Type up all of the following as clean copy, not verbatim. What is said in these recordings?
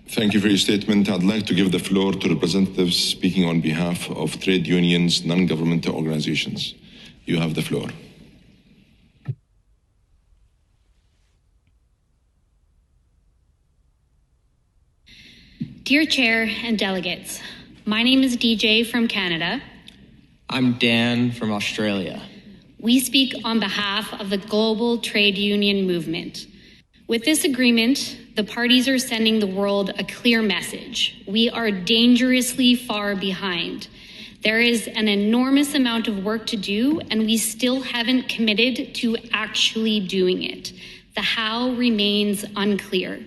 Thank you for your statement. I'd like to give the floor to representatives speaking on behalf of trade unions, non-governmental organizations. You have the floor. Dear Chair and delegates, my name is DJ from Canada. I'm Dan from Australia. We speak on behalf of the global trade union movement. With this agreement, the parties are sending the world a clear message. We are dangerously far behind. There is an enormous amount of work to do, and we still haven't committed to actually doing it. The how remains unclear.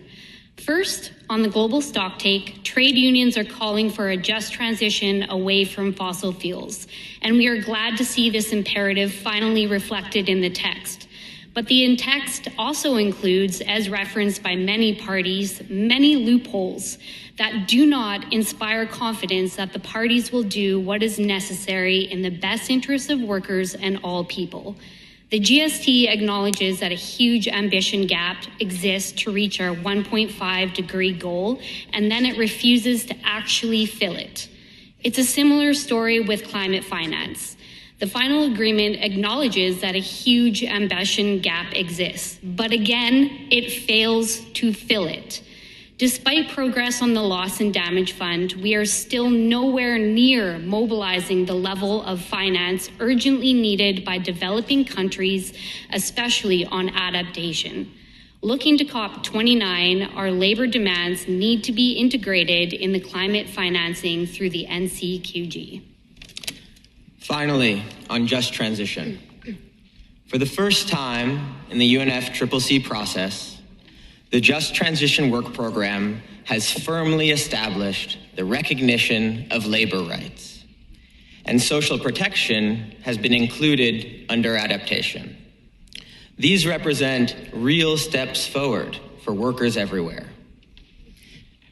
First, on the global stocktake, trade unions are calling for a just transition away from fossil fuels, and we are glad to see this imperative finally reflected in the text. But the text also includes, as referenced by many parties, many loopholes that do not inspire confidence that the parties will do what is necessary in the best interests of workers and all people. The GST acknowledges that a huge ambition gap exists to reach our 1.5-degree goal, and then it refuses to actually fill it. It's a similar story with climate finance. The final agreement acknowledges that a huge ambition gap exists, but again, it fails to fill it. Despite progress on the loss and damage fund, we are still nowhere near mobilizing the level of finance urgently needed by developing countries, especially on adaptation. Looking to COP29, our labor demands need to be integrated in the climate financing through the NCQG. Finally, on just transition. For the first time in the UNFCCC process, the Just Transition Work Program has firmly established the recognition of labor rights, and social protection has been included under adaptation. These represent real steps forward for workers everywhere.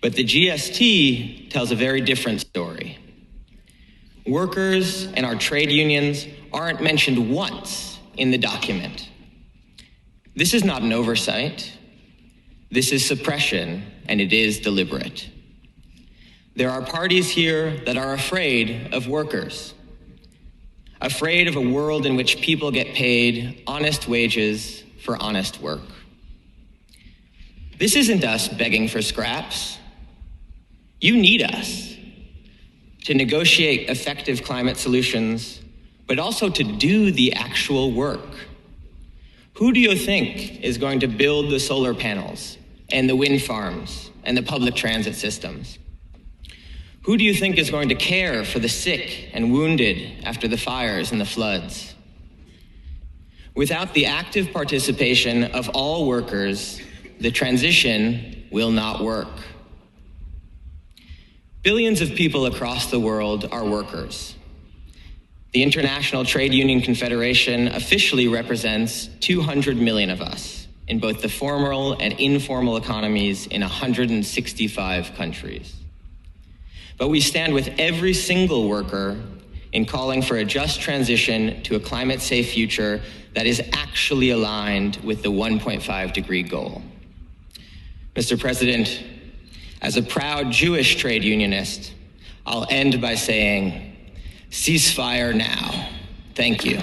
But the GST tells a very different story. Workers and our trade unions aren't mentioned once in the document. This is not an oversight. This is suppression, and it is deliberate. There are parties here that are afraid of workers, afraid of a world in which people get paid honest wages for honest work. This isn't us begging for scraps. You need us to negotiate effective climate solutions, but also to do the actual work. Who do you think is going to build the solar panels and the wind farms and the public transit systems? Who do you think is going to care for the sick and wounded after the fires and the floods? Without the active participation of all workers, the transition will not work. Billions of people across the world are workers. The International Trade Union Confederation officially represents 200 million of us in both the formal and informal economies in 165 countries. But we stand with every single worker in calling for a just transition to a climate-safe future that is actually aligned with the 1.5-degree goal. Mr. President, as a proud Jewish trade unionist, I'll end by saying, ceasefire now. Thank you.